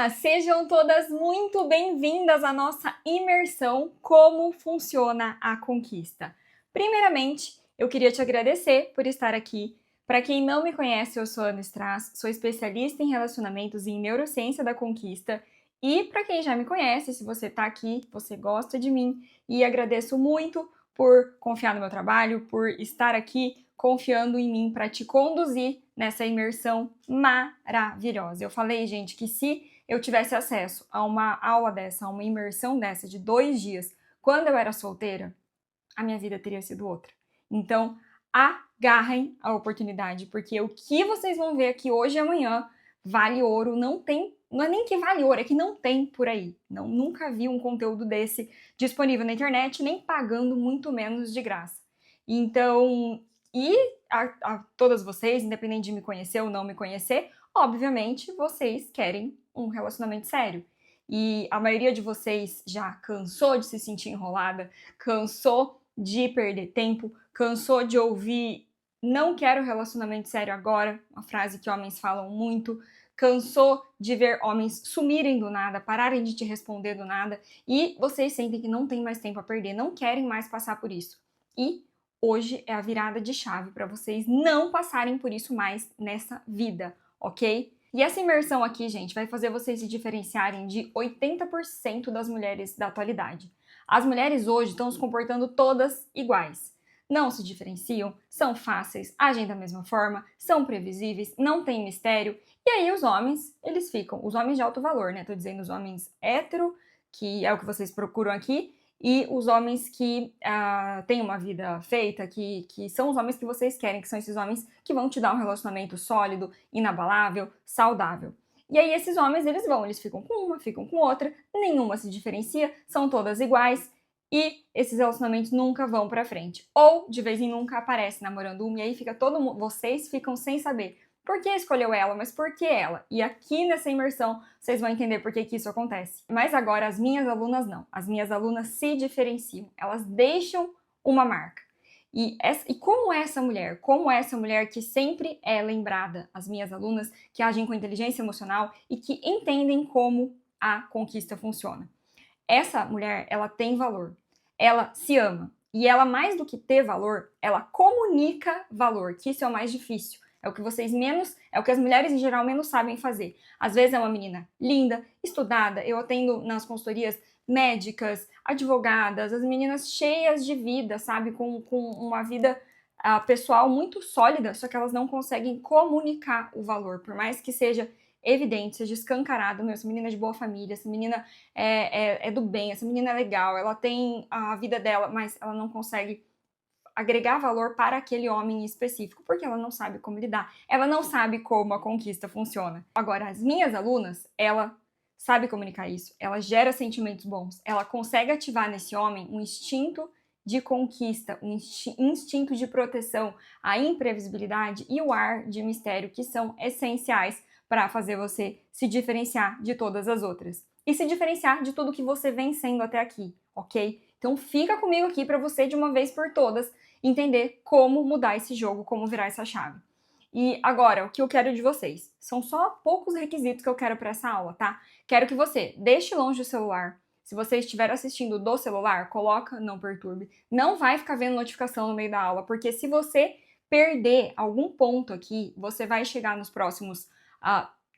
Sejam todas muito bem-vindas à nossa imersão Como Funciona a Conquista. Primeiramente, eu queria te agradecer por estar aqui. Para quem não me conhece, eu sou Ana Strass, sou especialista em relacionamentos e em neurociência da conquista. E para quem já me conhece, se você está aqui, você gosta de mim e agradeço muito por confiar no meu trabalho, por estar aqui confiando em mim para te conduzir nessa imersão maravilhosa. Eu falei, gente, que se eu tivesse acesso a uma aula dessa, a uma imersão dessa de 2 dias, quando eu era solteira, a minha vida teria sido outra. Então, agarrem a oportunidade, porque o que vocês vão ver aqui hoje e amanhã vale ouro, não é nem que vale ouro, é que não tem por aí. Nunca vi um conteúdo desse disponível na internet, nem pagando muito menos de graça. Então, a todas vocês, independente de me conhecer ou não me conhecer, obviamente vocês querem um relacionamento sério. E a maioria de vocês já cansou de se sentir enrolada, cansou de perder tempo, cansou de ouvir "não quero relacionamento sério agora", uma frase que homens falam muito, cansou de ver homens sumirem do nada, pararem de te responder do nada, e vocês sentem que não tem mais tempo a perder, não querem mais passar por isso. E hoje é a virada de chave para vocês não passarem por isso mais nessa vida, ok? E essa imersão aqui, gente, vai fazer vocês se diferenciarem de 80% das mulheres da atualidade. As mulheres hoje estão se comportando todas iguais. Não se diferenciam, são fáceis, agem da mesma forma, são previsíveis, não tem mistério. E aí os homens, eles ficam, os homens de alto valor, né? Tô dizendo os homens hétero, que é o que vocês procuram aqui, e os homens que têm uma vida feita, que são os homens que vocês querem, que são esses homens que vão te dar um relacionamento sólido, inabalável, saudável. E aí esses homens, eles ficam com uma, ficam com outra, nenhuma se diferencia, são todas iguais, e esses relacionamentos nunca vão pra frente. Ou, de vez em nunca, aparece namorando uma, e aí fica todo mundo, vocês ficam sem saber por que escolheu ela, mas por que ela? E aqui nessa imersão vocês vão entender por que isso acontece. Mas agora as minhas alunas não. As minhas alunas se diferenciam. Elas deixam uma marca. E como é essa mulher? Como é essa mulher que sempre é lembrada? As minhas alunas que agem com inteligência emocional e que entendem como a conquista funciona. Essa mulher, ela tem valor. Ela se ama. E ela, mais do que ter valor, ela comunica valor, que isso é o mais difícil. É o que é o que as mulheres em geral menos sabem fazer. Às vezes é uma menina linda, estudada, eu atendo nas consultorias médicas, advogadas, as meninas cheias de vida, sabe? Com uma vida pessoal muito sólida, só que elas não conseguem comunicar o valor, por mais que seja evidente, seja escancarado, essa menina é de boa família, essa menina é do bem, essa menina é legal, ela tem a vida dela, mas ela não consegue agregar valor para aquele homem específico, porque ela não sabe como lidar, ela não sabe como a conquista funciona. Agora, as minhas alunas, ela sabe comunicar isso, ela gera sentimentos bons, ela consegue ativar nesse homem um instinto de conquista, um instinto de proteção, a imprevisibilidade e o ar de mistério, que são essenciais para fazer você se diferenciar de todas as outras. E se diferenciar de tudo que você vem sendo até aqui, ok? Então fica comigo aqui para você, de uma vez por todas, entender como mudar esse jogo, como virar essa chave. E agora, o que eu quero de vocês? São só poucos requisitos que eu quero para essa aula, tá? Quero que você deixe longe o celular. Se você estiver assistindo do celular, coloca não perturbe. Não vai ficar vendo notificação no meio da aula, porque se você perder algum ponto aqui, você vai chegar nos próximos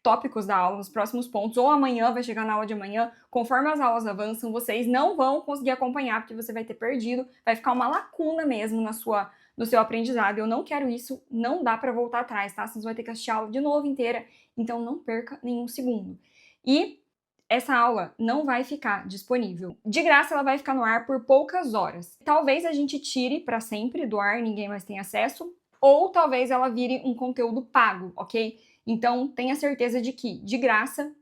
tópicos da aula, nos próximos pontos, ou amanhã, vai chegar na aula de amanhã, conforme as aulas avançam, vocês não vão conseguir acompanhar, porque você vai ter perdido, vai ficar uma lacuna mesmo no seu aprendizado. Eu não quero isso, não dá pra voltar atrás, tá? Vocês vão ter que assistir a aula de novo inteira, então não perca nenhum segundo. E essa aula não vai ficar disponível. De graça, ela vai ficar no ar por poucas horas. Talvez a gente tire pra sempre do ar, ninguém mais tenha acesso, ou talvez ela vire um conteúdo pago, ok? Então, tenha certeza de que, de graça,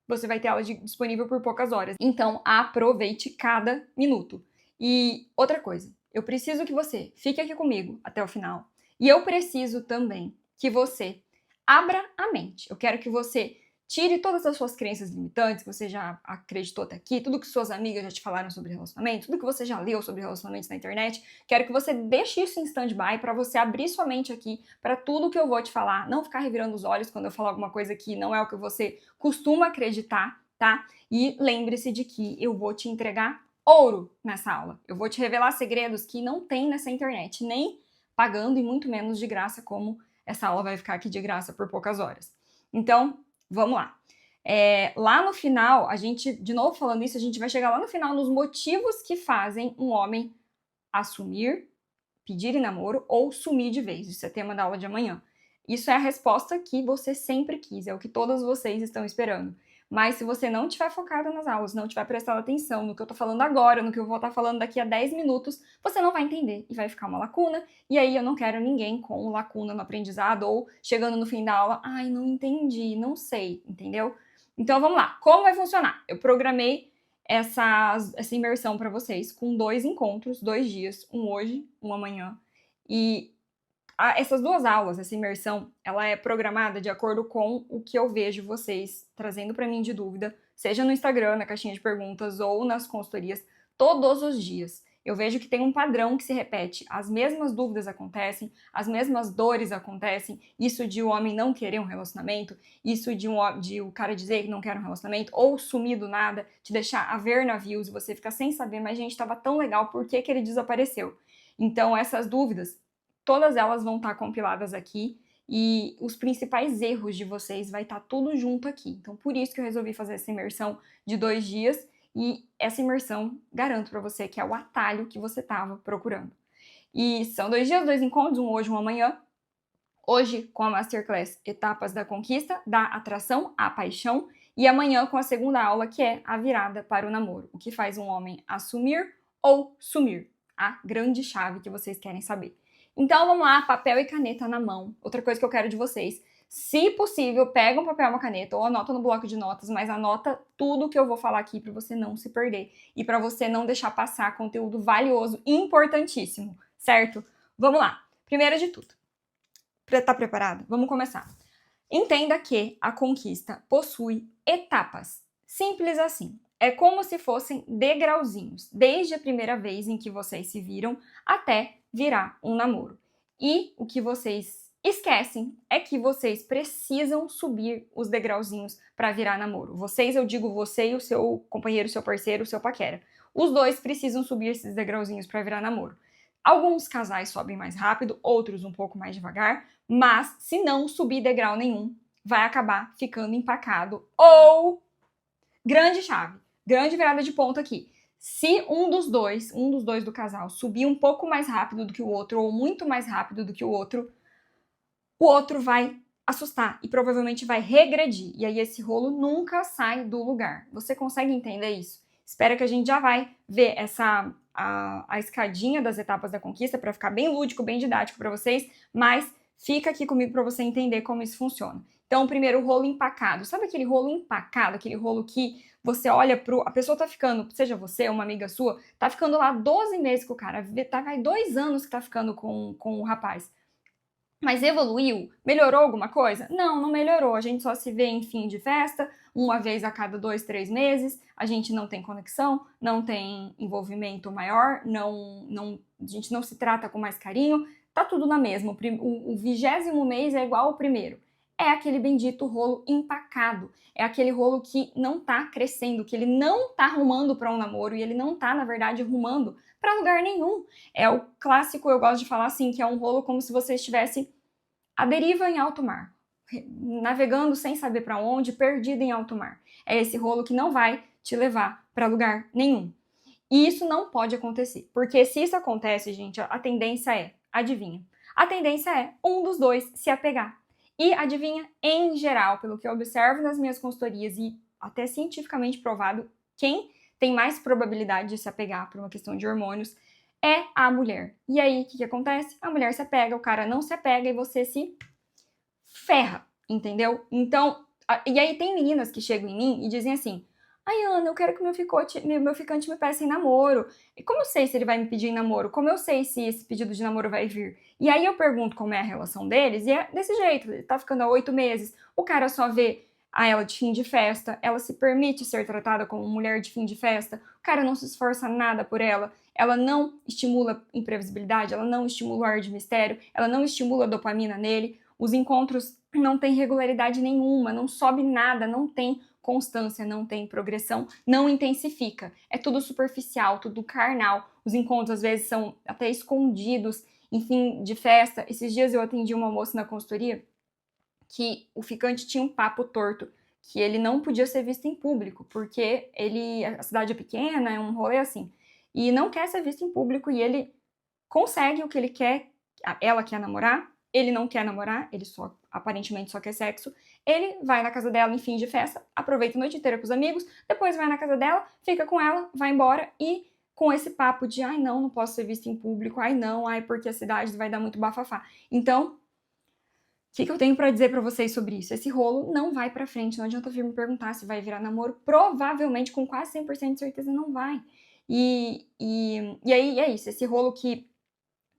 você vai ter ela disponível por poucas horas. Então, aproveite cada minuto. E outra coisa, eu preciso que você fique aqui comigo até o final. E eu preciso também que você abra a mente. Eu quero que você tire todas as suas crenças limitantes, que você já acreditou até aqui, tudo que suas amigas já te falaram sobre relacionamento, tudo que você já leu sobre relacionamentos na internet. Quero que você deixe isso em stand-by para você abrir sua mente aqui para tudo que eu vou te falar, não ficar revirando os olhos quando eu falar alguma coisa que não é o que você costuma acreditar, tá? E lembre-se de que eu vou te entregar ouro nessa aula. Eu vou te revelar segredos que não tem nessa internet, nem pagando e muito menos de graça, como essa aula vai ficar aqui de graça por poucas horas. Então, vamos lá. Lá no final, a gente, de novo falando isso, a gente vai chegar lá no final nos motivos que fazem um homem assumir, pedir em namoro ou sumir de vez. Isso é tema da aula de amanhã. Isso é a resposta que você sempre quis, é o que todos vocês estão esperando. Mas se você não estiver focada nas aulas, não estiver prestando atenção no que eu tô falando agora, no que eu vou estar falando daqui a 10 minutos, você não vai entender e vai ficar uma lacuna. E aí eu não quero ninguém com lacuna no aprendizado ou chegando no fim da aula, ai, não entendi, não sei, entendeu? Então vamos lá, como vai funcionar? Eu programei essa imersão para vocês com 2 encontros, 2 dias, um hoje, um amanhã. E essas 2 aulas, essa imersão, ela é programada de acordo com o que eu vejo vocês trazendo para mim de dúvida, seja no Instagram, na caixinha de perguntas ou nas consultorias, todos os dias. Eu vejo que tem um padrão que se repete. As mesmas dúvidas acontecem, as mesmas dores acontecem. Isso de o homem não querer um relacionamento, isso de o cara dizer que não quer um relacionamento, ou sumir do nada, te deixar a ver navios e você ficar sem saber, mas gente, estava tão legal, por que ele desapareceu? Então, essas dúvidas, todas elas vão estar compiladas aqui e os principais erros de vocês vai estar tudo junto aqui. Então, por isso que eu resolvi fazer essa imersão de 2 dias. E essa imersão, garanto para você que é o atalho que você estava procurando. E são 2 dias, 2 encontros, um hoje e um amanhã. Hoje com a Masterclass Etapas da Conquista, da Atração à Paixão. E amanhã com a segunda aula, que é a virada para o namoro. O que faz um homem assumir ou sumir. A grande chave que vocês querem saber. Então vamos lá, papel e caneta na mão. Outra coisa que eu quero de vocês, se possível, pega um papel e uma caneta ou anota no bloco de notas, mas anota tudo que eu vou falar aqui para você não se perder e para você não deixar passar conteúdo valioso, importantíssimo, certo? Vamos lá. Primeiro de tudo, tá preparado? Vamos começar. Entenda que a conquista possui etapas. Simples assim. É como se fossem degrauzinhos, desde a primeira vez em que vocês se viram até virar um namoro. E o que vocês esquecem é que vocês precisam subir os degrauzinhos para virar namoro. Vocês, eu digo você e o seu companheiro, seu parceiro, seu paquera. Os dois precisam subir esses degrauzinhos para virar namoro. Alguns casais sobem mais rápido, outros um pouco mais devagar, mas se não subir degrau nenhum, vai acabar ficando empacado ou grande chave, grande virada de ponto aqui. Se um dos dois do casal subir um pouco mais rápido do que o outro ou muito mais rápido do que o outro vai assustar e provavelmente vai regredir. E aí esse rolo nunca sai do lugar. Você consegue entender isso? Espero que a gente já vai ver a escadinha das etapas da conquista para ficar bem lúdico, bem didático para vocês, mas fica aqui comigo para você entender como isso funciona. Então, primeiro, o rolo empacado. Sabe aquele rolo empacado, aquele rolo que você olha a pessoa tá ficando, seja você ou uma amiga sua, tá ficando lá 12 meses com o cara, vai 2 anos que tá ficando com o rapaz. Mas evoluiu? Melhorou alguma coisa? Não, não melhorou. A gente só se vê em fim de festa, uma vez a cada 2, 3 meses. A gente não tem conexão, não tem envolvimento maior, a gente não se trata com mais carinho. Tá tudo na mesma. O 20º mês é igual ao primeiro. É aquele bendito rolo empacado. É aquele rolo que não tá crescendo, que ele não tá rumando para um namoro e ele não tá, na verdade, rumando para lugar nenhum. É o clássico, eu gosto de falar assim, que é um rolo como se você estivesse à deriva em alto mar, navegando sem saber para onde, perdido em alto mar. É esse rolo que não vai te levar para lugar nenhum. E isso não pode acontecer, porque se isso acontece, gente, a tendência é, adivinha? A tendência é um dos dois se apegar. E adivinha, em geral, pelo que eu observo nas minhas consultorias e até cientificamente provado, quem tem mais probabilidade de se apegar por uma questão de hormônios é a mulher. E aí, o que acontece? A mulher se apega, o cara não se apega e você se ferra, entendeu? Então, e aí tem meninas que chegam em mim e dizem assim, ai, Ana, eu quero que meu ficante me peça em namoro. E como eu sei se ele vai me pedir em namoro? Como eu sei se esse pedido de namoro vai vir? E aí eu pergunto como é a relação deles e é desse jeito, ele tá ficando há 8 meses, o cara só vê a ela de fim de festa, ela se permite ser tratada como mulher de fim de festa, o cara não se esforça nada por ela não estimula imprevisibilidade, ela não estimula o ar de mistério, ela não estimula a dopamina nele, os encontros não têm regularidade nenhuma, não sobe nada, não tem constância, não tem progressão, não intensifica. É tudo superficial, tudo carnal. Os encontros às vezes são até escondidos, enfim, de festa. Esses dias eu atendi uma moça na consultoria que o ficante tinha um papo torto, que ele não podia ser visto em público, porque a cidade é pequena, é um rolê assim, e não quer ser visto em público, e ele consegue o que ele quer, ela quer namorar, ele não quer namorar, ele aparentemente só quer sexo, ele vai na casa dela em fim de festa, aproveita a noite inteira com os amigos, depois vai na casa dela, fica com ela, vai embora e com esse papo de ai não posso ser visto em público, ai não, ai porque a cidade vai dar muito bafafá. Então, o que eu tenho pra dizer pra vocês sobre isso? Esse rolo não vai pra frente, não adianta vir me perguntar se vai virar namoro, provavelmente com quase 100% de certeza não vai. E aí é isso, esse rolo que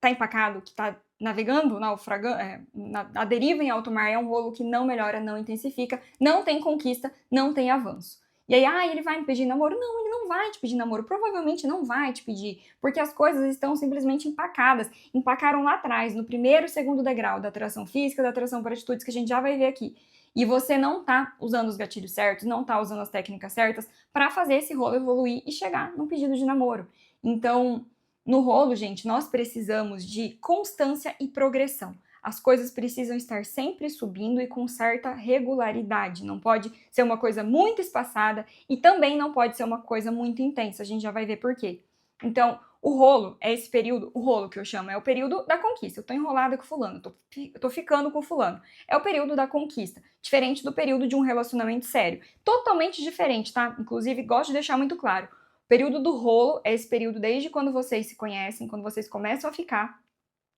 tá empacado, que tá navegando, naufragando, na deriva em alto mar, é um rolo que não melhora, não intensifica, não tem conquista, não tem avanço. E aí, ele vai me pedir namoro? Não, ele não vai te pedir namoro, provavelmente não vai te pedir, porque as coisas estão simplesmente empacadas, empacaram lá atrás, no primeiro e segundo degrau da atração física, da atração por atitudes, que a gente já vai ver aqui. E você não tá usando os gatilhos certos, não tá usando as técnicas certas para fazer esse rolo evoluir e chegar num pedido de namoro. Então, no rolo, gente, nós precisamos de constância e progressão. As coisas precisam estar sempre subindo e com certa regularidade. Não pode ser uma coisa muito espaçada e também não pode ser uma coisa muito intensa. A gente já vai ver por quê. Então, o rolo é esse período, o rolo que eu chamo, é o período da conquista. Eu tô enrolada com fulano, eu tô ficando com fulano. É o período da conquista, diferente do período de um relacionamento sério. Totalmente diferente, tá? Inclusive, gosto de deixar muito claro. O período do rolo é esse período desde quando vocês se conhecem, quando vocês começam a ficar,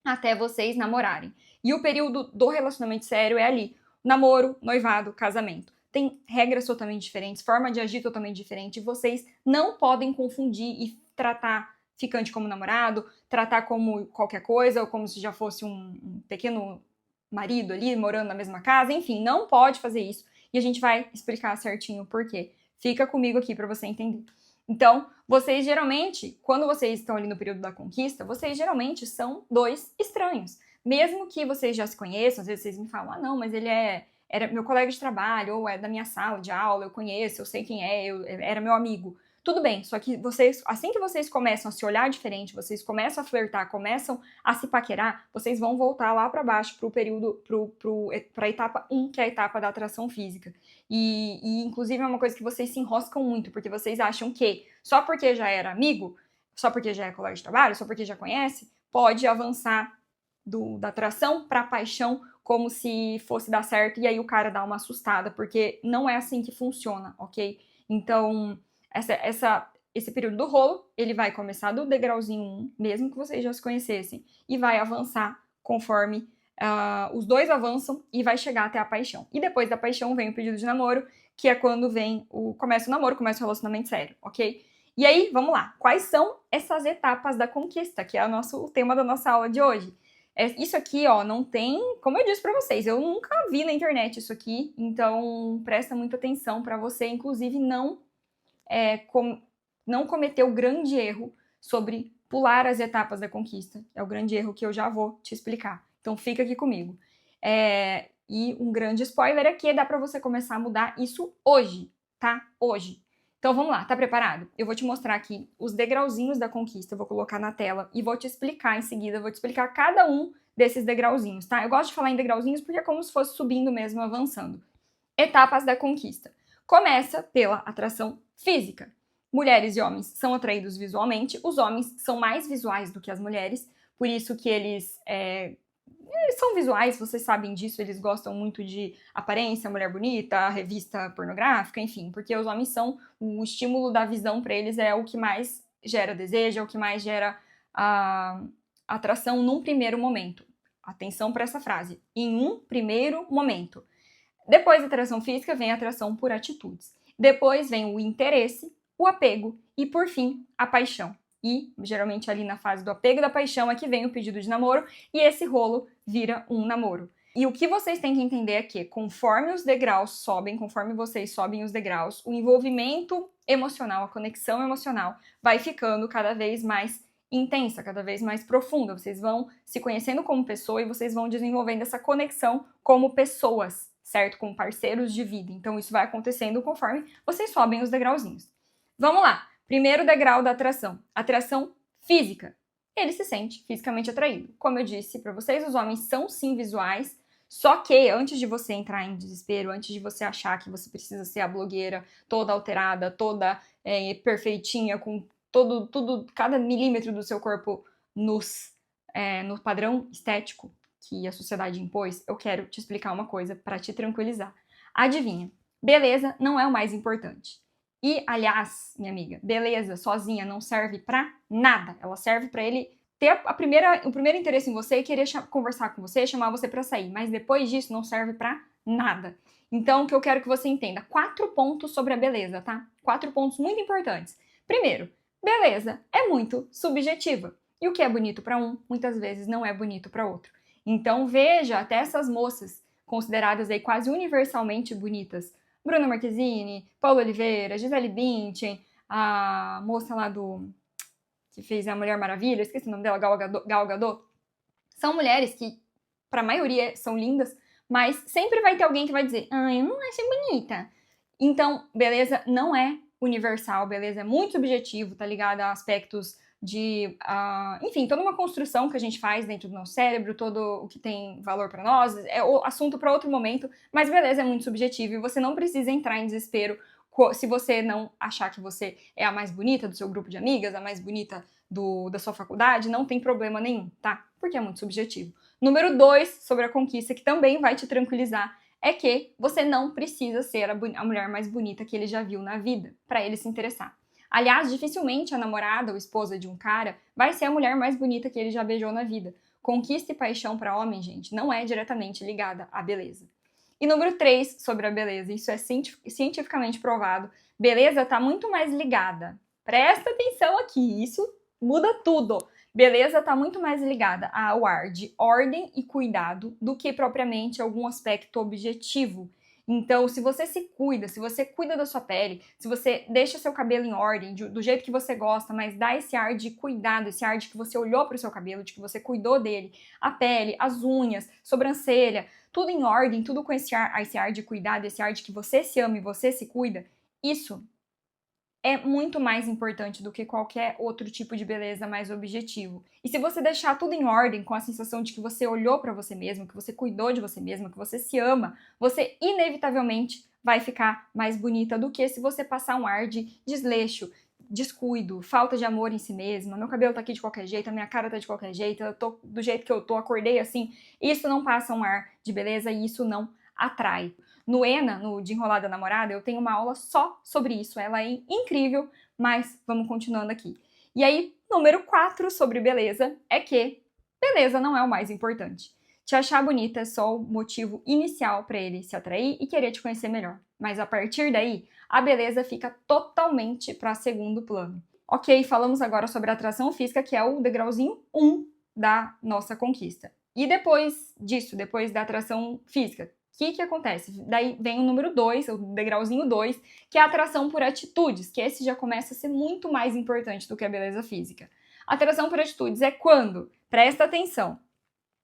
até vocês namorarem. E o período do relacionamento sério é ali, namoro, noivado, casamento. Tem regras totalmente diferentes, forma de agir totalmente diferente, e vocês não podem confundir e tratar ficante como namorado, tratar como qualquer coisa, ou como se já fosse um pequeno marido ali, morando na mesma casa, enfim, não pode fazer isso. E a gente vai explicar certinho o porquê. Fica comigo aqui para você entender. Então, vocês geralmente, quando vocês estão ali no período da conquista, vocês geralmente são dois estranhos. Mesmo que vocês já se conheçam, às vezes vocês me falam, não, mas ele era meu colega de trabalho, ou é da minha sala de aula, eu conheço, eu sei quem é, era meu amigo. Tudo bem, só que vocês, assim que vocês começam a se olhar diferente, vocês começam a flertar, começam a se paquerar, vocês vão voltar lá para baixo pro período, pra etapa 1, que é a etapa da atração física. E inclusive é uma coisa que vocês se enroscam muito, porque vocês acham que só porque já era amigo, só porque já é colega de trabalho, só porque já conhece, pode avançar da atração para paixão como se fosse dar certo, e aí o cara dá uma assustada, porque não é assim que funciona, ok? Então, esse período do rolo, ele vai começar do degrauzinho 1, mesmo que vocês já se conhecessem, e vai avançar conforme os dois avançam e vai chegar até a paixão. E depois da paixão vem o pedido de namoro, que é quando começa o namoro, começa o relacionamento sério, ok? E aí, vamos lá. Quais são essas etapas da conquista, que é o tema da nossa aula de hoje? Isso aqui, ó, não tem, como eu disse pra vocês, eu nunca vi na internet isso aqui, então presta muita atenção pra você, inclusive não cometer o grande erro sobre pular as etapas da conquista. É o grande erro que eu já vou te explicar. Então fica aqui comigo. E um grande spoiler aqui é dá pra você começar a mudar isso hoje, tá? Hoje. Então vamos lá, tá preparado? Eu vou te mostrar aqui os degrauzinhos da conquista, eu vou colocar na tela e vou te explicar em seguida, eu vou te explicar cada um desses degrauzinhos, tá? Eu gosto de falar em degrauzinhos porque é como se fosse subindo mesmo, avançando. Etapas da conquista. Começa pela atração física. Mulheres e homens são atraídos visualmente, os homens são mais visuais do que as mulheres, por isso que eles são visuais, vocês sabem disso, eles gostam muito de aparência, mulher bonita, revista pornográfica, enfim, porque os homens o estímulo da visão para eles é o que mais gera desejo, é o que mais gera atração num primeiro momento. Atenção para essa frase, em um primeiro momento. Depois da atração física vem a atração por atitudes. Depois vem o interesse, o apego e, por fim, a paixão. E, geralmente, ali na fase do apego e da paixão é que vem o pedido de namoro e esse rolo vira um namoro. E o que vocês têm que entender é que, conforme os degraus sobem, conforme vocês sobem os degraus, o envolvimento emocional, a conexão emocional vai ficando cada vez mais intensa, cada vez mais profunda. Vocês vão se conhecendo como pessoa e vocês vão desenvolvendo essa conexão como pessoas. certo? Como parceiros de vida. Então isso vai acontecendo conforme vocês sobem os degrauzinhos. Vamos lá. Primeiro degrau da atração. Atração física. Ele se sente fisicamente atraído. Como eu disse para vocês, os homens são sim visuais, só que antes de você entrar em desespero, antes de você achar que você precisa ser a blogueira toda alterada, toda perfeitinha, com tudo, cada milímetro do seu corpo no padrão estético que a sociedade impôs, eu quero te explicar uma coisa para te tranquilizar. Adivinha, beleza não é o mais importante. E, aliás, minha amiga, beleza sozinha não serve pra nada. Ela serve pra ele ter o primeiro interesse em você e querer conversar com você, chamar você pra sair. Mas depois disso não serve pra nada. Então, o que eu quero que você entenda, 4 pontos sobre a beleza, tá? 4 pontos muito importantes. Primeiro, beleza é muito subjetiva. E o que é bonito pra um, muitas vezes não é bonito pra outro. Então, veja até essas moças consideradas aí quase universalmente bonitas, Bruna Marquezine, Paula Oliveira, Gisele Bündchen, a moça lá que fez a Mulher Maravilha, esqueci o nome dela, Gal Gadot. São mulheres que, para a maioria, são lindas, mas sempre vai ter alguém que vai dizer, eu não acho bonita. Então, beleza não é universal, beleza é muito subjetivo, tá ligado a aspectos de, enfim, toda uma construção que a gente faz dentro do nosso cérebro, todo o que tem valor para nós, é o assunto para outro momento, mas beleza é muito subjetivo e você não precisa entrar em desespero se você não achar que você é a mais bonita do seu grupo de amigas, a mais bonita da sua faculdade, não tem problema nenhum, tá? Porque é muito subjetivo. Número 2, sobre a conquista, que também vai te tranquilizar, é que você não precisa ser a mulher mais bonita que ele já viu na vida para ele se interessar. Aliás, dificilmente a namorada ou esposa de um cara vai ser a mulher mais bonita que ele já beijou na vida. Conquista e paixão para homem, gente, não é diretamente ligada à beleza. E número 3, sobre a beleza, isso é cientificamente provado, beleza está muito mais ligada. Presta atenção aqui, isso muda tudo. Beleza está muito mais ligada ao ar de ordem e cuidado do que propriamente algum aspecto objetivo. Então, se você se cuida, se você cuida da sua pele, se você deixa seu cabelo em ordem, do jeito que você gosta, mas dá esse ar de cuidado, esse ar de que você olhou para o seu cabelo, de que você cuidou dele, a pele, as unhas, sobrancelha, tudo em ordem, tudo com esse ar de cuidado, esse ar de que você se ama e você se cuida, isso é muito mais importante do que qualquer outro tipo de beleza mais objetivo. E se você deixar tudo em ordem, com a sensação de que você olhou para você mesmo, que você cuidou de você mesmo, que você se ama, você inevitavelmente vai ficar mais bonita do que se você passar um ar de desleixo, descuido, falta de amor em si mesma, meu cabelo tá aqui de qualquer jeito, a minha cara tá de qualquer jeito, eu tô do jeito que eu tô, acordei assim. Isso não passa um ar de beleza e isso não atrai. No ENA, no De Enrolada Namorada, eu tenho uma aula só sobre isso. Ela é incrível, mas vamos continuando aqui. E aí, número 4 sobre beleza é que beleza não é o mais importante. Te achar bonita é só o motivo inicial para ele se atrair e querer te conhecer melhor. Mas a partir daí, a beleza fica totalmente para segundo plano. Ok, falamos agora sobre a atração física, que é o degrauzinho 1 da nossa conquista. E depois disso, depois da atração física, o que acontece? Daí vem o número 2, o degrauzinho 2, que é a atração por atitudes, que esse já começa a ser muito mais importante do que a beleza física. A atração por atitudes é quando, presta atenção,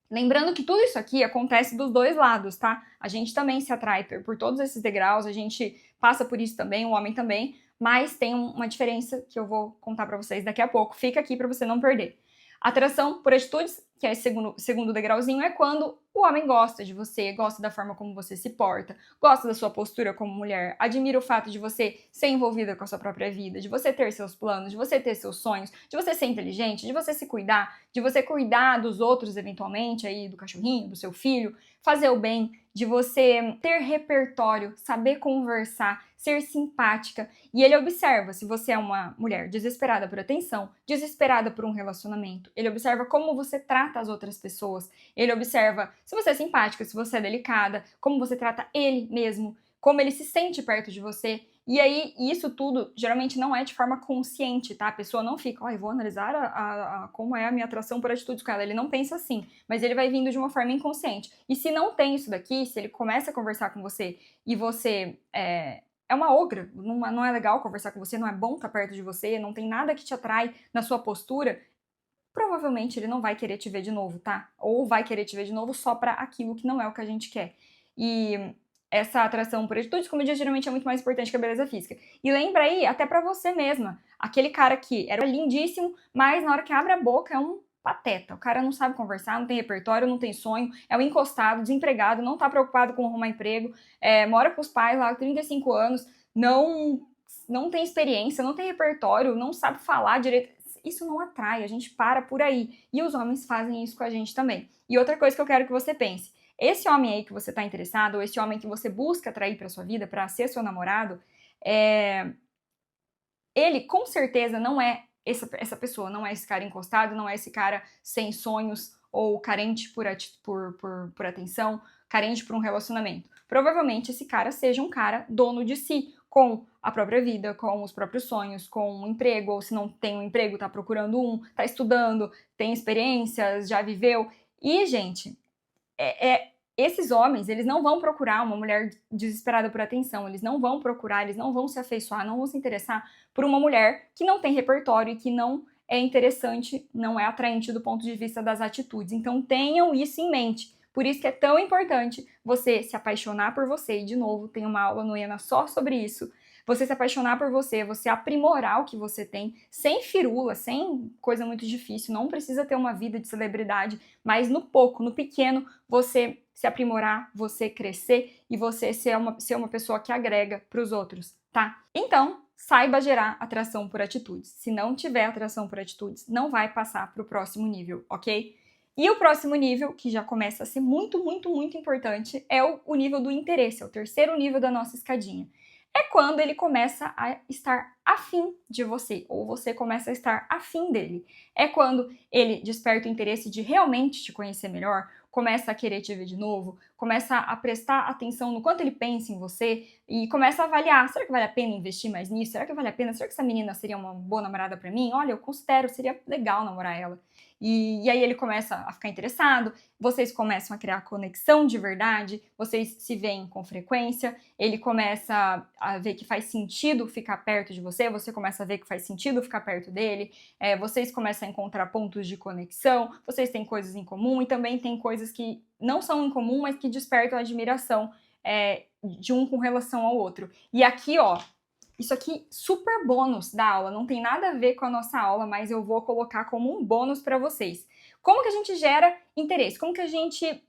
lembrando que tudo isso aqui acontece dos dois lados, tá? A gente também se atrai por todos esses degraus, a gente passa por isso também, o homem também, mas tem uma diferença que eu vou contar pra vocês daqui a pouco. Fica aqui pra você não perder. Atração por atitudes, que é o segundo degrauzinho, é quando o homem gosta de você, gosta da forma como você se porta, gosta da sua postura como mulher, admira o fato de você ser envolvida com a sua própria vida, de você ter seus planos, de você ter seus sonhos, de você ser inteligente, de você se cuidar, de você cuidar dos outros eventualmente, aí do cachorrinho, do seu filho, fazer o bem, de você ter repertório, saber conversar, ser simpática. E ele observa se você é uma mulher desesperada por atenção, desesperada por um relacionamento. Ele observa como você trata as outras pessoas. Ele observa se você é simpática, se você é delicada, como você trata ele mesmo, como ele se sente perto de você. E aí, isso tudo geralmente não é de forma consciente, tá? A pessoa não fica, vou analisar como é a minha atração por atitudes com ela. Ele não pensa assim, mas ele vai vindo de uma forma inconsciente. E se não tem isso daqui, se ele começa a conversar com você e você é uma ogra, não é legal conversar com você, não é bom estar perto de você, não tem nada que te atrai na sua postura, provavelmente ele não vai querer te ver de novo, tá? Ou vai querer te ver de novo só pra aquilo que não é o que a gente quer. E essa atração por atitudes, como eu disse, geralmente é muito mais importante que a beleza física. E lembra aí, até pra você mesma, aquele cara que era lindíssimo, mas na hora que abre a boca é um pateta. O cara não sabe conversar, não tem repertório, não tem sonho, é um encostado, desempregado, não tá preocupado com arrumar emprego, mora com os pais lá, 35 anos, não tem experiência, não tem repertório, não sabe falar direito. Isso não atrai, a gente para por aí. E os homens fazem isso com a gente também. E outra coisa que eu quero que você pense, esse homem aí que você está interessado, ou esse homem que você busca atrair para sua vida, para ser seu namorado, ele com certeza não é essa pessoa, não é esse cara encostado, não é esse cara sem sonhos ou carente por atenção, carente por um relacionamento. Provavelmente esse cara seja um cara dono de si, com a própria vida, com os próprios sonhos, com um emprego, ou se não tem um emprego, tá procurando um, tá estudando, tem experiências, já viveu. E, gente, esses homens, eles não vão procurar uma mulher desesperada por atenção, eles não vão procurar, eles não vão se afeiçoar, não vão se interessar por uma mulher que não tem repertório e que não é interessante, não é atraente do ponto de vista das atitudes. Então tenham isso em mente. Por isso que é tão importante você se apaixonar por você. E de novo, tem uma aula no ENA só sobre isso. Você se apaixonar por você, você aprimorar o que você tem, sem firula, sem coisa muito difícil. Não precisa ter uma vida de celebridade, mas no pouco, no pequeno, você se aprimorar, você crescer e você ser uma pessoa que agrega para os outros, tá? Então, saiba gerar atração por atitudes. Se não tiver atração por atitudes, não vai passar para o próximo nível, ok? E o próximo nível, que já começa a ser muito, muito, muito importante, é o nível do interesse, é o terceiro nível da nossa escadinha. É quando ele começa a estar afim de você, ou você começa a estar afim dele. É quando ele desperta o interesse de realmente te conhecer melhor, começa a querer te ver de novo, começa a prestar atenção no quanto ele pensa em você e começa a avaliar, será que vale a pena investir mais nisso? Será que vale a pena? Será que essa menina seria uma boa namorada pra mim? Olha, eu considero, seria legal namorar ela. E aí ele começa a ficar interessado, vocês começam a criar conexão de verdade, vocês se veem com frequência, ele começa a ver que faz sentido ficar perto de você, você começa a ver que faz sentido ficar perto dele, vocês começam a encontrar pontos de conexão, vocês têm coisas em comum e também tem coisas que não são em comum, mas que despertam a admiração de um com relação ao outro. E aqui, ó, isso aqui, super bônus da aula, não tem nada a ver com a nossa aula, mas eu vou colocar como um bônus para vocês. Como que a gente gera interesse? Como que a gente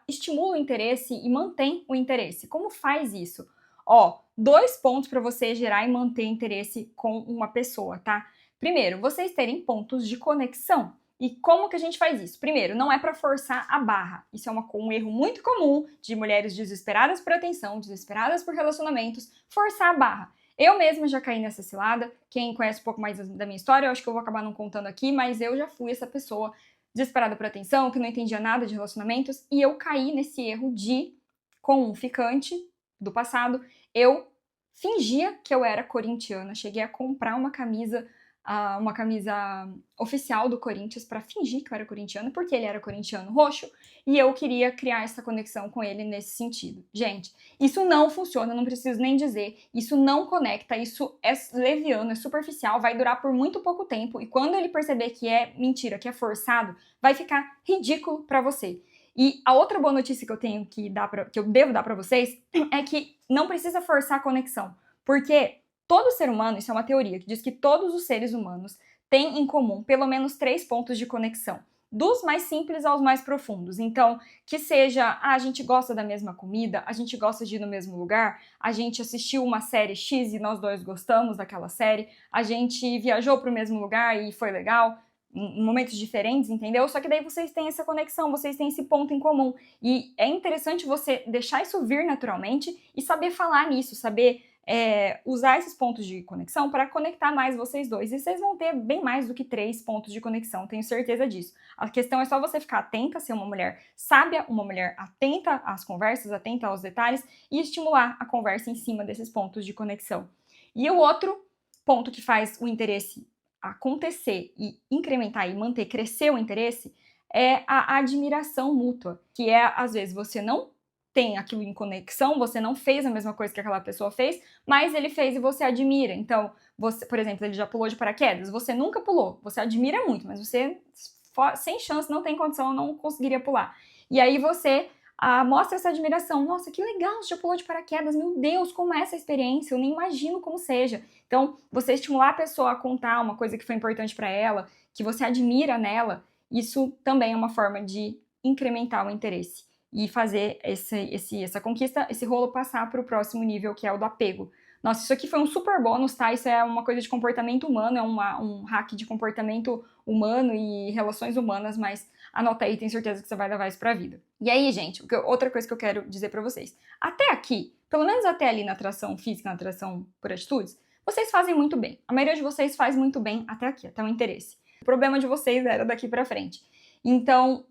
estimula o interesse e mantém o interesse? Como faz isso? Ó, 2 pontos para você gerar e manter interesse com uma pessoa, tá? Primeiro, vocês terem pontos de conexão. E como que a gente faz isso? Primeiro, não é para forçar a barra. Isso é um erro muito comum de mulheres desesperadas por atenção, desesperadas por relacionamentos, forçar a barra. Eu mesma já caí nessa cilada. Quem conhece um pouco mais da minha história, eu acho que eu vou acabar não contando aqui, mas eu já fui essa pessoa desesperada por atenção, que não entendia nada de relacionamentos, e eu caí nesse erro de, com um ficante do passado, eu fingia que eu era corintiana. Cheguei a comprar uma camisa oficial do Corinthians para fingir que eu era corintiana, porque ele era corintiano roxo, e eu queria criar essa conexão com ele nesse sentido. Gente, isso não funciona, não preciso nem dizer, isso não conecta, isso é leviano, é superficial, vai durar por muito pouco tempo, e quando ele perceber que é mentira, que é forçado, vai ficar ridículo para você. E a outra boa notícia que eu tenho que eu devo dar para vocês é que não precisa forçar a conexão, porque todo ser humano, isso é uma teoria que diz que todos os seres humanos têm em comum pelo menos 3 pontos de conexão, dos mais simples aos mais profundos. Então, que seja, a gente gosta da mesma comida, a gente gosta de ir no mesmo lugar, a gente assistiu uma série X e nós dois gostamos daquela série, a gente viajou para o mesmo lugar e foi legal, em momentos diferentes, entendeu? Só que daí vocês têm essa conexão, vocês têm esse ponto em comum. E é interessante você deixar isso vir naturalmente e saber falar nisso, saber usar esses pontos de conexão para conectar mais vocês dois. E vocês vão ter bem mais do que 3 pontos de conexão, tenho certeza disso. A questão é só você ficar atenta, ser uma mulher sábia, uma mulher atenta às conversas, atenta aos detalhes e estimular a conversa em cima desses pontos de conexão. E o outro ponto que faz o interesse acontecer e incrementar e manter, crescer o interesse, é a admiração mútua, que é, às vezes, você não tem aquilo em conexão, você não fez a mesma coisa que aquela pessoa fez, mas ele fez e você admira. Então, você, por exemplo, ele já pulou de paraquedas, você nunca pulou, você admira muito, mas você, sem chance, não tem condição, não conseguiria pular. E aí você Mostra essa admiração. Nossa, que legal, você já pulou de paraquedas. Meu Deus, como é essa experiência? Eu nem imagino como seja. Então, você estimular a pessoa a contar uma coisa que foi importante para ela, que você admira nela, isso também é uma forma de incrementar o interesse e fazer essa conquista, esse rolo passar para o próximo nível, que é o do apego. Nossa, isso aqui foi um super bônus, tá? Isso é uma coisa de comportamento humano, é um hack de comportamento humano e relações humanas, mas anota aí, tenho certeza que você vai levar isso pra vida. E aí, gente, outra coisa que eu quero dizer pra vocês. Até aqui, pelo menos até ali na atração física, na atração por atitudes, vocês fazem muito bem. A maioria de vocês faz muito bem até aqui, até o interesse. O problema de vocês era daqui pra frente. Então,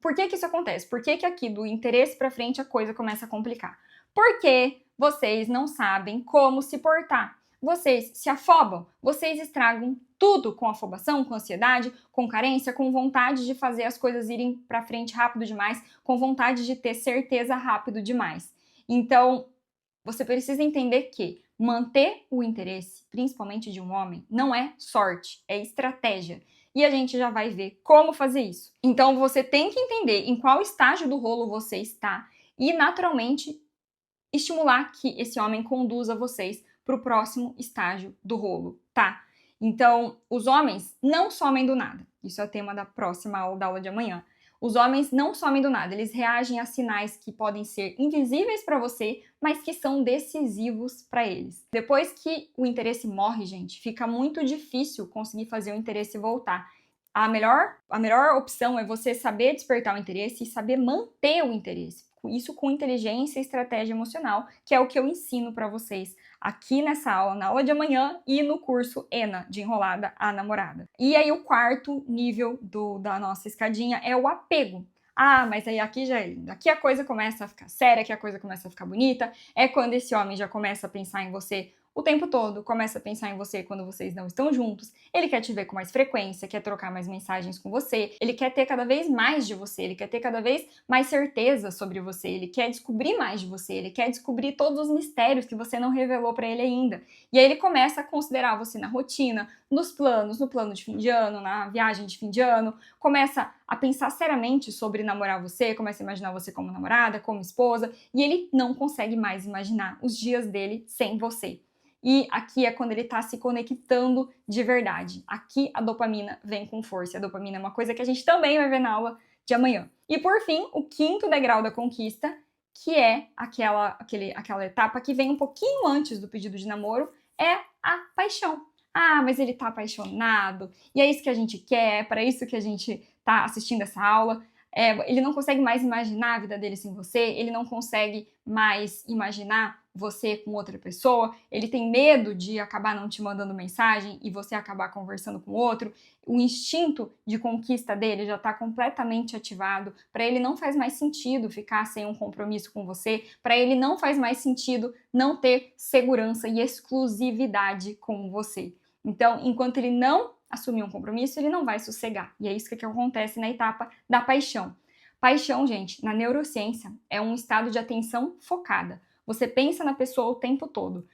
por que isso acontece? Por que aqui do interesse pra frente a coisa começa a complicar? Porque vocês não sabem como se portar. Vocês se afobam, vocês estragam tudo com afobação, com ansiedade, com carência, com vontade de fazer as coisas irem pra frente rápido demais, com vontade de ter certeza rápido demais. Então, você precisa entender que manter o interesse, principalmente de um homem, não é sorte, é estratégia. E a gente já vai ver como fazer isso. Então, você tem que entender em qual estágio do rolo você está e, naturalmente, estimular que esse homem conduza vocês para o próximo estágio do rolo, tá? Então, os homens não somem do nada. Isso é o tema da próxima aula, da aula de amanhã. Os homens não somem do nada, eles reagem a sinais que podem ser invisíveis para você, mas que são decisivos para eles. Depois que o interesse morre, gente, fica muito difícil conseguir fazer o interesse voltar. A melhor opção é você saber despertar o interesse e saber manter o interesse. Isso com inteligência e estratégia emocional, que é o que eu ensino para vocês aqui nessa aula, na aula de amanhã e no curso ENA, de Enrolada a Namorada. E aí o quarto nível da nossa escadinha é o apego. Mas aí aqui já é lindo. Aqui a coisa começa a ficar séria, aqui a coisa começa a ficar bonita. É quando esse homem já começa a pensar em você o tempo todo, começa a pensar em você quando vocês não estão juntos, ele quer te ver com mais frequência, quer trocar mais mensagens com você, ele quer ter cada vez mais de você, ele quer ter cada vez mais certeza sobre você, ele quer descobrir mais de você, ele quer descobrir todos os mistérios que você não revelou para ele ainda. E aí ele começa a considerar você na rotina, nos planos, no plano de fim de ano, na viagem de fim de ano, começa a pensar seriamente sobre namorar você, começa a imaginar você como namorada, como esposa, e ele não consegue mais imaginar os dias dele sem você. E aqui é quando ele está se conectando de verdade. Aqui a dopamina vem com força. A dopamina é uma coisa que a gente também vai ver na aula de amanhã. E por fim, o quinto degrau da conquista, que é aquela etapa que vem um pouquinho antes do pedido de namoro, é a paixão. Mas ele tá apaixonado, e é isso que a gente quer, é para isso que a gente tá assistindo essa aula. Ele não consegue mais imaginar a vida dele sem você, ele não consegue mais imaginar você com outra pessoa, ele tem medo de acabar não te mandando mensagem e você acabar conversando com outro, o instinto de conquista dele já está completamente ativado, para ele não faz mais sentido ficar sem um compromisso com você, para ele não faz mais sentido não ter segurança e exclusividade com você. Então, enquanto ele não assumir um compromisso, ele não vai sossegar. E é isso que acontece na etapa da paixão. Paixão, gente, na neurociência, é um estado de atenção focada. Você pensa na pessoa o tempo todo.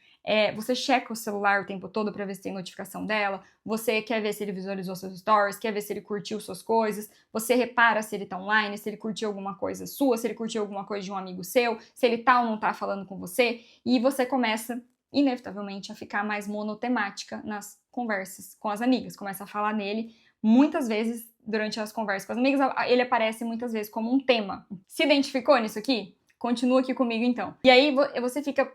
Você checa o celular o tempo todo para ver se tem notificação dela, você quer ver se ele visualizou seus stories, quer ver se ele curtiu suas coisas, você repara se ele tá online, se ele curtiu alguma coisa sua, se ele curtiu alguma coisa de um amigo seu, se ele tá ou não tá falando com você, e você começa, inevitavelmente, a ficar mais monotemática nas conversas com as amigas, começa a falar nele muitas vezes durante as conversas com as amigas, ele aparece muitas vezes como um tema. Se identificou nisso aqui? Continua aqui comigo então. E aí você fica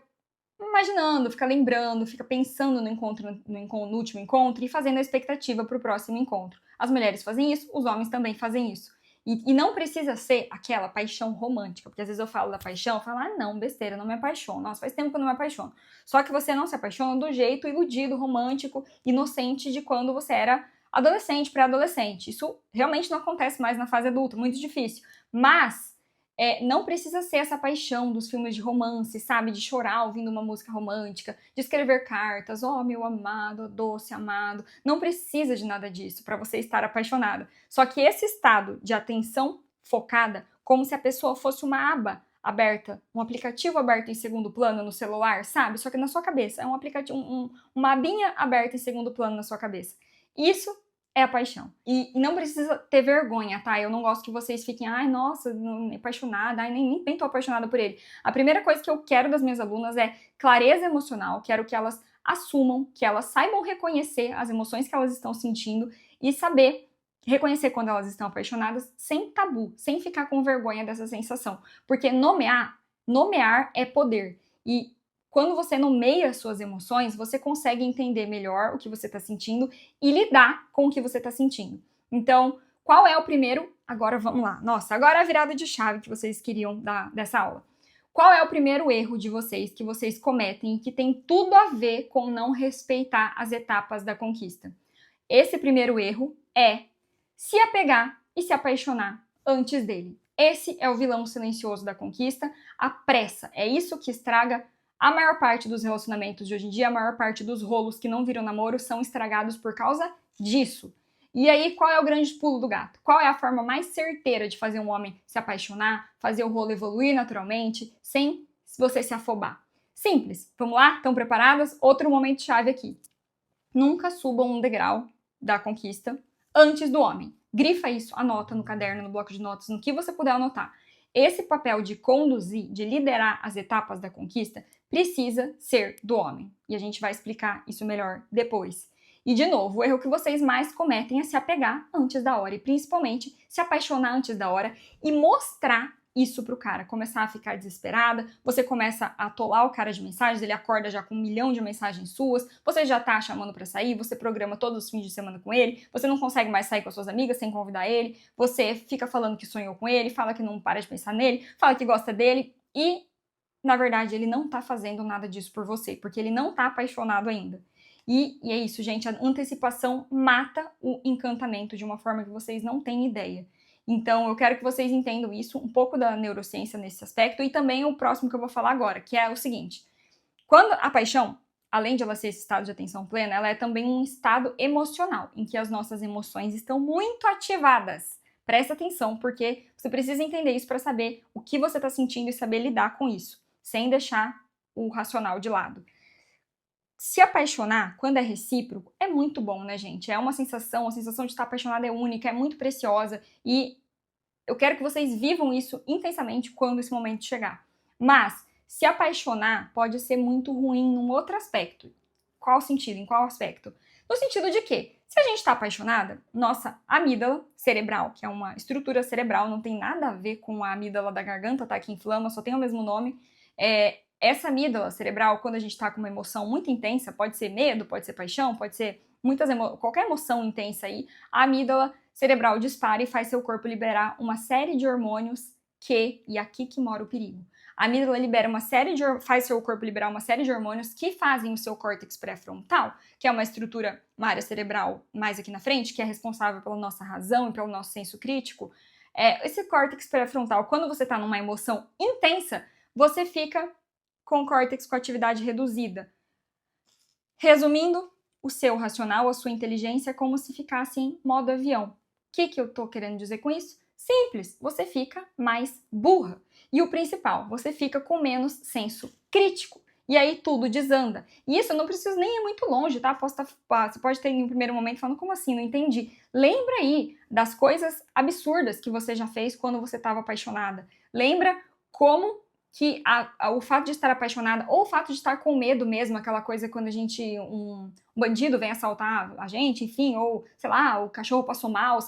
imaginando, fica lembrando, fica pensando no último encontro e fazendo a expectativa para o próximo encontro. As mulheres fazem isso, os homens também fazem isso. E não precisa ser aquela paixão romântica, porque às vezes eu falo da paixão, eu falo, não, besteira, não me apaixono. Nossa, faz tempo que eu não me apaixono. Só que você não se apaixona do jeito iludido, romântico, inocente de quando você era adolescente, pré-adolescente. Isso realmente não acontece mais na fase adulta, muito difícil. Mas não precisa ser essa paixão dos filmes de romance, sabe? De chorar ouvindo uma música romântica, de escrever cartas, meu amado, doce amado. Não precisa de nada disso para você estar apaixonada. Só que esse estado de atenção focada, como se a pessoa fosse uma aba aberta, um aplicativo aberto em segundo plano no celular, sabe? Só que na sua cabeça. É um aplicativo, uma abinha aberta em segundo plano na sua cabeça. Isso é a paixão. E não precisa ter vergonha, tá? Eu não gosto que vocês fiquem, ai, nossa, apaixonada, ai, nem tô apaixonada por ele. A primeira coisa que eu quero das minhas alunas é clareza emocional, quero que elas assumam, que elas saibam reconhecer as emoções que elas estão sentindo e saber reconhecer quando elas estão apaixonadas sem tabu, sem ficar com vergonha dessa sensação. Porque nomear é poder. E quando você nomeia suas emoções, você consegue entender melhor o que você está sentindo e lidar com o que você está sentindo. Então, qual é o primeiro? Agora vamos lá. Nossa, agora é a virada de chave que vocês queriam dessa aula. Qual é o primeiro erro de vocês que vocês cometem e que tem tudo a ver com não respeitar as etapas da conquista? Esse primeiro erro é se apegar e se apaixonar antes dele. Esse é o vilão silencioso da conquista, a pressa. É isso que estraga a maior parte dos relacionamentos de hoje em dia, a maior parte dos rolos que não viram namoro são estragados por causa disso. E aí, qual é o grande pulo do gato? Qual é a forma mais certeira de fazer um homem se apaixonar, fazer o rolo evoluir naturalmente, sem você se afobar? Simples. Vamos lá? Estão preparadas? Outro momento chave aqui. Nunca subam um degrau da conquista antes do homem. Grifa isso, anota no caderno, no bloco de notas, no que você puder anotar. Esse papel de conduzir, de liderar as etapas da conquista, precisa ser do homem. E a gente vai explicar isso melhor depois. E, de novo, o erro que vocês mais cometem é se apegar antes da hora. E, principalmente, se apaixonar antes da hora e mostrar isso pro cara. Começar a ficar desesperada, você começa a atolar o cara de mensagens, ele acorda já com 1 milhão de mensagens suas, você já tá chamando pra sair, você programa todos os fins de semana com ele, você não consegue mais sair com as suas amigas sem convidar ele, você fica falando que sonhou com ele, fala que não para de pensar nele, fala que gosta dele e, na verdade, ele não tá fazendo nada disso por você, porque ele não tá apaixonado ainda. E é isso, gente, a antecipação mata o encantamento de uma forma que vocês não têm ideia. Então, eu quero que vocês entendam isso, um pouco da neurociência nesse aspecto, e também o próximo que eu vou falar agora, que é o seguinte. Quando a paixão, além de ela ser esse estado de atenção plena, ela é também um estado emocional, em que as nossas emoções estão muito ativadas. Presta atenção, porque você precisa entender isso para saber o que você está sentindo e saber lidar com isso, sem deixar o racional de lado. Se apaixonar, quando é recíproco, é muito bom, né, gente? É uma sensação, a sensação de estar apaixonada é única, é muito preciosa e eu quero que vocês vivam isso intensamente quando esse momento chegar. Mas, se apaixonar pode ser muito ruim num outro aspecto. Qual sentido? Em qual aspecto? No sentido de que, se a gente está apaixonada, nossa amígdala cerebral, que é uma estrutura cerebral, não tem nada a ver com a amígdala da garganta, tá? Que inflama, só tem o mesmo nome. Essa amígdala cerebral, quando a gente está com uma emoção muito intensa, pode ser medo, pode ser paixão, pode ser qualquer emoção intensa aí, a amígdala cerebral dispara e faz seu corpo liberar uma série de hormônios e aqui que mora o perigo. A amígdala faz seu corpo liberar uma série de hormônios que fazem o seu córtex pré-frontal, que é uma área cerebral mais aqui na frente, que é responsável pela nossa razão e pelo nosso senso crítico. Esse córtex pré-frontal, quando você está numa emoção intensa, você fica com o córtex com atividade reduzida. Resumindo, o seu racional, a sua inteligência é como se ficasse em modo avião. O que eu tô querendo dizer com isso? Simples, você fica mais burra. E o principal, você fica com menos senso crítico. E aí tudo desanda. E isso eu não preciso nem ir muito longe, tá? Você pode ter em um primeiro momento falando, como assim? Não entendi. Lembra aí das coisas absurdas que você já fez quando você estava apaixonada. Lembra como que o fato de estar apaixonada ou o fato de estar com medo mesmo, aquela coisa quando um bandido vem assaltar a gente, enfim, ou, sei lá, o cachorro passou mal,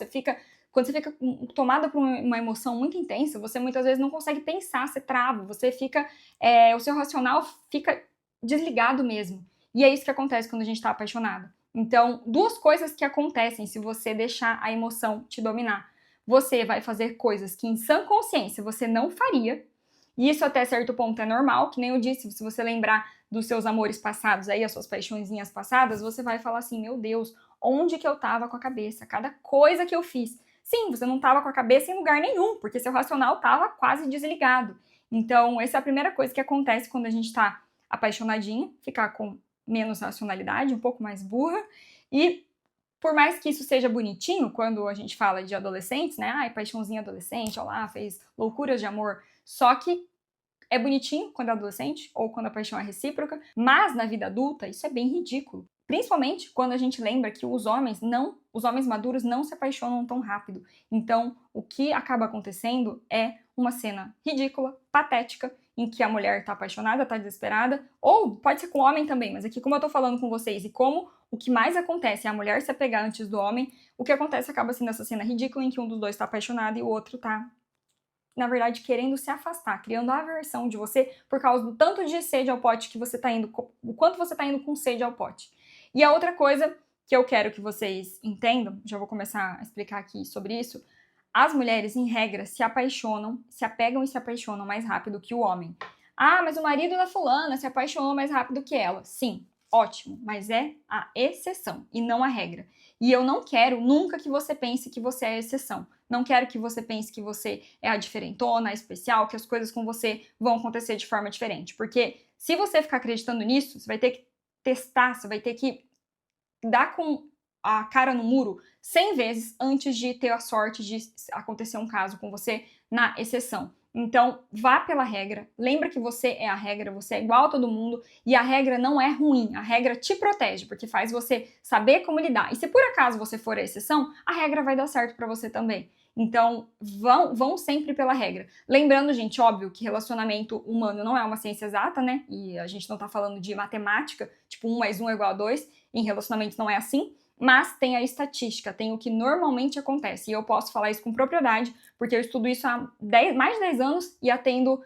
quando você fica tomada por uma emoção muito intensa, você muitas vezes não consegue pensar, você trava, o seu racional fica desligado mesmo. E é isso que acontece quando a gente está apaixonada. Então, 2 coisas que acontecem se você deixar a emoção te dominar. Você vai fazer coisas que em sã consciência você não faria. E isso até certo ponto é normal, que nem eu disse, se você lembrar dos seus amores passados aí, as suas paixõezinhas passadas, você vai falar assim, meu Deus, onde que eu tava com a cabeça? Cada coisa que eu fiz. Sim, você não tava com a cabeça em lugar nenhum, porque seu racional tava quase desligado. Então, essa é a primeira coisa que acontece quando a gente tá apaixonadinha, ficar com menos racionalidade, um pouco mais burra, e por mais que isso seja bonitinho, quando a gente fala de adolescentes, né? Ai, paixãozinha adolescente, olha lá, fez loucuras de amor. Só que é bonitinho quando é adolescente ou quando a paixão é recíproca, mas na vida adulta isso é bem ridículo. Principalmente quando a gente lembra que os homens maduros não se apaixonam tão rápido. Então, o que acaba acontecendo é uma cena ridícula, patética, em que a mulher tá apaixonada, tá desesperada, ou pode ser com o homem também, mas aqui como eu tô falando com vocês e como o que mais acontece é a mulher se apegar antes do homem, o que acontece acaba sendo essa cena ridícula em que um dos dois tá apaixonado e o outro tá, na verdade, querendo se afastar, criando aversão de você por causa do tanto de sede ao pote que você tá indo, o quanto você tá indo com sede ao pote. E a outra coisa que eu quero que vocês entendam, já vou começar a explicar aqui sobre isso, as mulheres, em regra, se apaixonam, se apegam e se apaixonam mais rápido que o homem. Ah, mas o marido da fulana se apaixonou mais rápido que ela. Sim, ótimo, mas é a exceção e não a regra. E eu não quero nunca que você pense que você é a exceção. Não quero que você pense que você é a diferentona, a especial, que as coisas com você vão acontecer de forma diferente. Porque se você ficar acreditando nisso, você vai ter que testar, você vai ter que dar com a cara no muro 100 vezes antes de ter a sorte de acontecer um caso com você na exceção. Então, vá pela regra, lembra que você é a regra, você é igual a todo mundo e a regra não é ruim, a regra te protege, porque faz você saber como lidar. E se por acaso você for a exceção, a regra vai dar certo para você também. Então, vão sempre pela regra. Lembrando, gente, óbvio que relacionamento humano não é uma ciência exata, né? E a gente não tá falando de matemática, tipo 1 mais 1 é igual a 2, em relacionamento não é assim, mas tem a estatística, tem o que normalmente acontece. E eu posso falar isso com propriedade, porque eu estudo isso há mais de 10 anos e atendo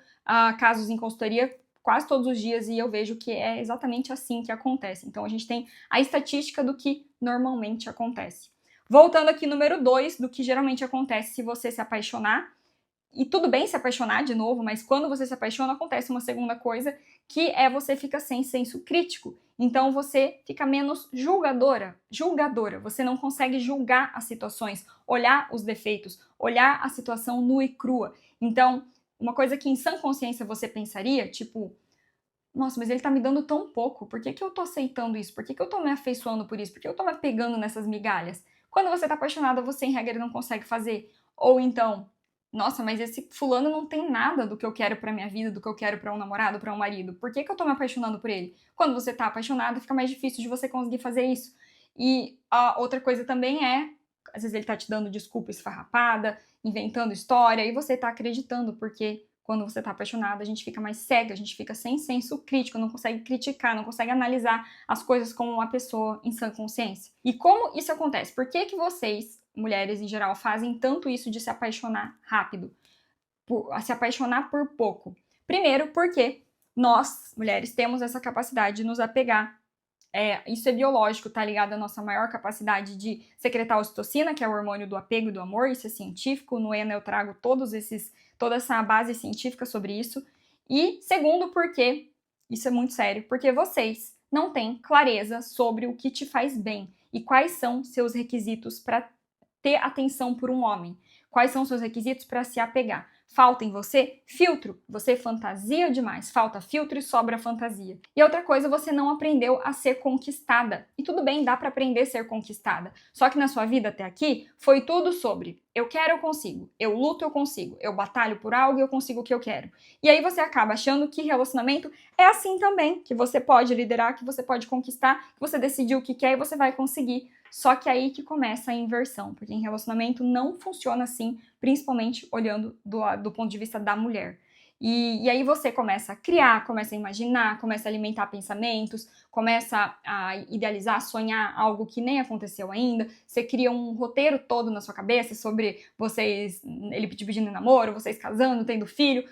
casos em consultoria quase todos os dias e eu vejo que é exatamente assim que acontece. Então a gente tem a estatística do que normalmente acontece. Voltando aqui, número 2, do que geralmente acontece se você se apaixonar. E tudo bem se apaixonar de novo, mas quando você se apaixona, acontece uma segunda coisa, que é você fica sem senso crítico. Então você fica menos julgadora. Você não consegue julgar as situações, olhar os defeitos, olhar a situação nua e crua. Então, uma coisa que em sã consciência você pensaria, tipo, nossa, mas ele tá me dando tão pouco, por que eu tô aceitando isso? Por que eu tô me afeiçoando por isso? Por que eu tô me pegando nessas migalhas? Quando você tá apaixonada, você em regra não consegue fazer. Ou então, nossa, mas esse fulano não tem nada do que eu quero pra minha vida, do que eu quero pra um namorado, pra um marido. Por que eu tô me apaixonando por ele? Quando você tá apaixonada, fica mais difícil de você conseguir fazer isso. E a outra coisa também é, às vezes ele tá te dando desculpa esfarrapada, inventando história, e você tá acreditando, porque quando você tá apaixonada, a gente fica mais cega, a gente fica sem senso crítico, não consegue criticar, não consegue analisar as coisas como uma pessoa em sã consciência. E como isso acontece? Por que vocês, mulheres em geral, fazem tanto isso de se apaixonar rápido? Se apaixonar por pouco? Primeiro, porque nós, mulheres, temos essa capacidade de nos apegar. Isso é biológico, tá ligado à nossa maior capacidade de secretar ocitocina, que é o hormônio do apego e do amor, isso é científico, no ENA eu trago toda essa base científica sobre isso. E segundo, porque, isso é muito sério, porque vocês não têm clareza sobre o que te faz bem e quais são seus requisitos para ter atenção por um homem. Quais são seus requisitos para se apegar? Falta em você filtro. Você fantasia demais. Falta filtro e sobra fantasia. E outra coisa, você não aprendeu a ser conquistada. E tudo bem, dá para aprender a ser conquistada. Só que na sua vida até aqui foi tudo sobre eu quero, eu consigo. Eu luto, eu consigo. Eu batalho por algo e eu consigo o que eu quero. E aí você acaba achando que relacionamento é assim também, que você pode liderar, que você pode conquistar, que você decidiu o que quer e você vai conseguir. Só que aí que começa a inversão, porque em relacionamento não funciona assim, principalmente olhando do ponto de vista da mulher. E aí você começa a criar, começa a imaginar, começa a alimentar pensamentos, começa a idealizar, sonhar algo que nem aconteceu ainda. Você cria um roteiro todo na sua cabeça sobre vocês, ele te pedindo namoro, vocês casando, tendo filho.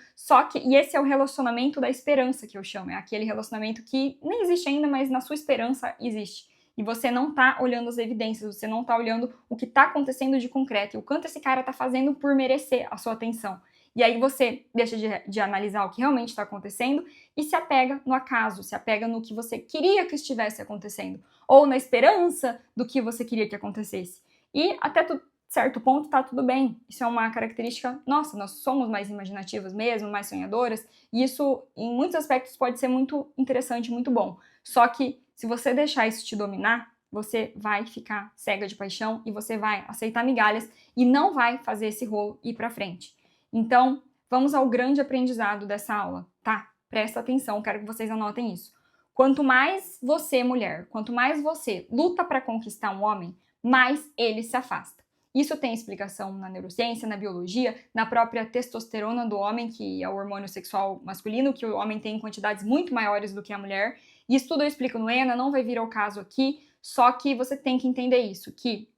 E esse é o relacionamento da esperança que eu chamo. É aquele relacionamento que nem existe ainda, mas na sua esperança existe. E você não tá olhando as evidências, você não tá olhando o que tá acontecendo de concreto e o quanto esse cara tá fazendo por merecer a sua atenção. E aí você deixa de analisar o que realmente está acontecendo e se apega no acaso, se apega no que você queria que estivesse acontecendo, ou na esperança do que você queria que acontecesse. E até certo ponto tá tudo bem. Isso é uma característica nossa, nós somos mais imaginativas mesmo, mais sonhadoras, e isso em muitos aspectos pode ser muito interessante, muito bom. Só que se você deixar isso te dominar, você vai ficar cega de paixão e você vai aceitar migalhas e não vai fazer esse rolo ir pra frente. Então, vamos ao grande aprendizado dessa aula, tá? Presta atenção, quero que vocês anotem isso. Quanto mais você, mulher, quanto mais você luta para conquistar um homem, mais ele se afasta. Isso tem explicação na neurociência, na biologia, na própria testosterona do homem, que é o hormônio sexual masculino, que o homem tem em quantidades muito maiores do que a mulher. Isso tudo eu explico no ENA, não vai vir ao caso aqui, só que você tem que entender isso, que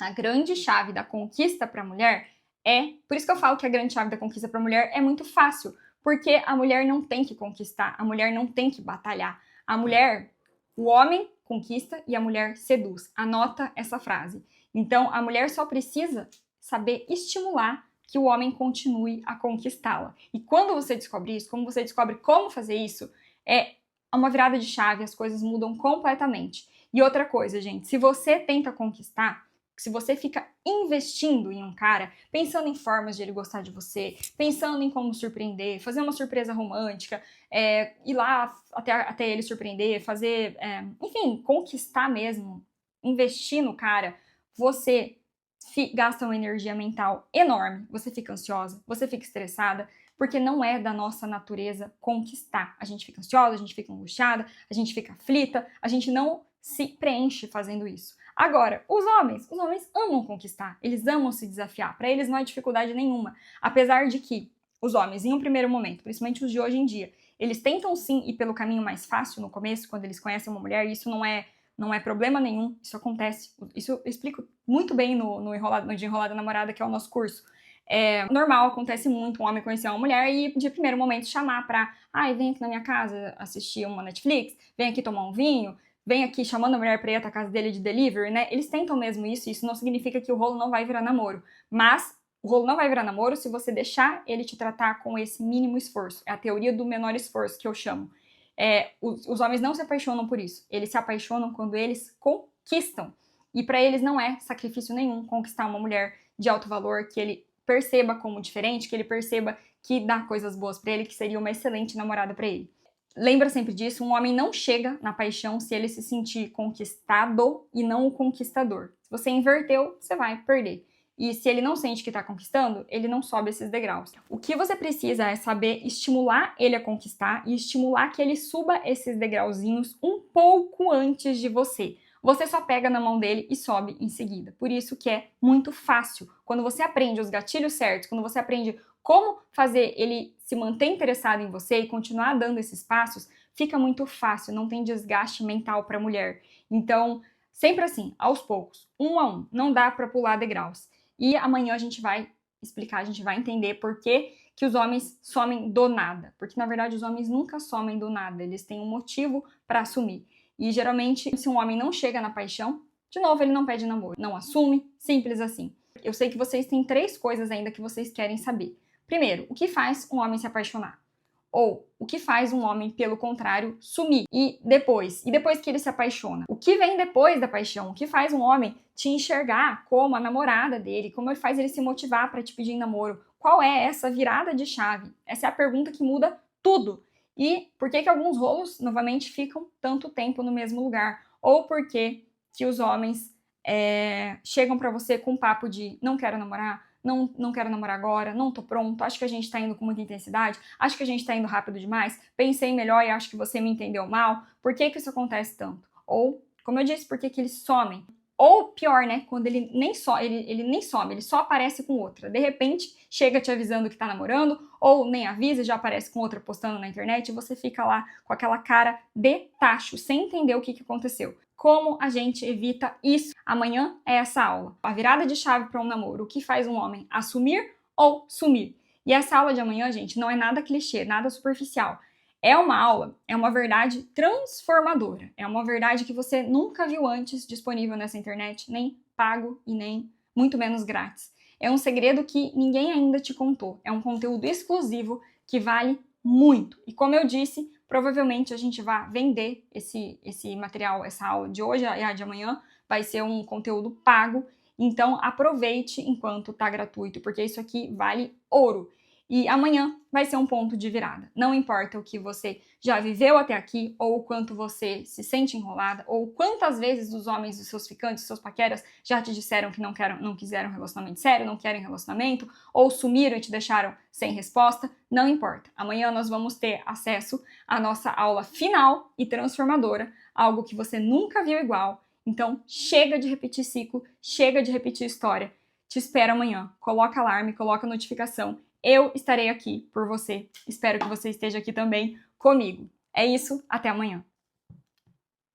a grande chave da conquista para a mulher por isso que eu falo que a grande chave da conquista para a mulher é muito fácil, porque a mulher não tem que conquistar, a mulher não tem que batalhar. A mulher, o homem conquista e a mulher seduz. Anota essa frase. Então, a mulher só precisa saber estimular que o homem continue a conquistá-la. E quando você descobre isso, como você descobre como fazer isso, é uma virada de chave, as coisas mudam completamente. E outra coisa, gente, se você tenta conquistar, se você fica investindo em um cara, pensando em formas de ele gostar de você, pensando em como surpreender, fazer uma surpresa romântica, ir lá até ele surpreender, fazer, enfim, conquistar mesmo, investir no cara, você gasta uma energia mental enorme, você fica ansiosa, você fica estressada, porque não é da nossa natureza conquistar. A gente fica ansiosa, a gente fica angustiada, a gente fica aflita, a gente não se preenche fazendo isso. Agora, os homens amam conquistar, eles amam se desafiar, para eles não é dificuldade nenhuma, apesar de que os homens, em um primeiro momento, principalmente os de hoje em dia, eles tentam sim ir pelo caminho mais fácil no começo, quando eles conhecem uma mulher, e isso não é problema nenhum, isso acontece, isso eu explico muito bem no de Enrolada Namorada, que é o nosso curso. Normal, acontece muito um homem conhecer uma mulher e de primeiro momento chamar pra, vem aqui na minha casa assistir uma Netflix, vem aqui tomar um vinho, vem aqui chamando a mulher pra ir até a casa dele de delivery, né? Eles tentam mesmo isso não significa que o rolo não vai virar namoro. Mas o rolo não vai virar namoro se você deixar ele te tratar com esse mínimo esforço. É a teoria do menor esforço que eu chamo. Os homens não se apaixonam por isso. Eles se apaixonam quando eles conquistam. E pra eles não é sacrifício nenhum conquistar uma mulher de alto valor, que ele perceba como diferente, que ele perceba que dá coisas boas pra ele, que seria uma excelente namorada pra ele. Lembra sempre disso, um homem não chega na paixão se ele se sentir conquistado e não o conquistador. Se você inverteu, você vai perder. E se ele não sente que está conquistando, ele não sobe esses degraus. O que você precisa é saber estimular ele a conquistar e estimular que ele suba esses degrauzinhos um pouco antes de você. Você só pega na mão dele e sobe em seguida. Por isso que é muito fácil. Quando você aprende os gatilhos certos, quando você aprende como fazer ele se manter interessado em você e continuar dando esses passos, fica muito fácil, não tem desgaste mental para a mulher. Então, sempre assim, aos poucos, um a um, não dá para pular degraus. E amanhã a gente vai explicar, a gente vai entender por que os homens somem do nada. Porque, na verdade, os homens nunca somem do nada, eles têm um motivo para assumir. E, geralmente, se um homem não chega na paixão, de novo, ele não pede namoro, não assume, simples assim. Eu sei que vocês têm 3 coisas ainda que vocês querem saber. Primeiro, o que faz um homem se apaixonar? Ou o que faz um homem, pelo contrário, sumir? E depois que ele se apaixona? O que vem depois da paixão? O que faz um homem te enxergar como a namorada dele? Como ele faz ele se motivar para te pedir em namoro? Qual é essa virada de chave? Essa é a pergunta que muda tudo. E por que alguns rolos, novamente, ficam tanto tempo no mesmo lugar? Ou por que os homens chegam para você com um papo de não quero namorar, não quero namorar agora, não tô pronto, acho que a gente tá indo com muita intensidade, acho que a gente tá indo rápido demais, pensei melhor e acho que você me entendeu mal, por que isso acontece tanto? Ou, como eu disse, por que eles somem? Ou pior, né, quando ele nem some, ele só aparece com outra. De repente, chega te avisando que tá namorando, ou nem avisa, já aparece com outra postando na internet, e você fica lá com aquela cara de tacho, sem entender o que aconteceu. Como a gente evita isso? Amanhã é essa aula. A virada de chave para um namoro. O que faz um homem assumir ou sumir? E essa aula de amanhã, gente, não é nada clichê, nada superficial. É uma aula, é uma verdade transformadora. É uma verdade que você nunca viu antes disponível nessa internet, nem pago e nem muito menos grátis. É um segredo que ninguém ainda te contou. É um conteúdo exclusivo que vale muito. E como eu disse, provavelmente a gente vai vender esse material, essa aula de hoje e a de amanhã, vai ser um conteúdo pago. Então aproveite enquanto tá gratuito, porque isso aqui vale ouro. E amanhã vai ser um ponto de virada. Não importa o que você já viveu até aqui, ou o quanto você se sente enrolada, ou quantas vezes os homens, os seus ficantes, os seus paqueras já te disseram que não quiseram relacionamento sério, não querem relacionamento, ou sumiram e te deixaram sem resposta, não importa. Amanhã nós vamos ter acesso à nossa aula final e transformadora, algo que você nunca viu igual. Então, chega de repetir ciclo, chega de repetir história. Te espero amanhã. Coloca alarme, coloca notificação. Eu estarei aqui por você. Espero que você esteja aqui também comigo. É isso, até amanhã.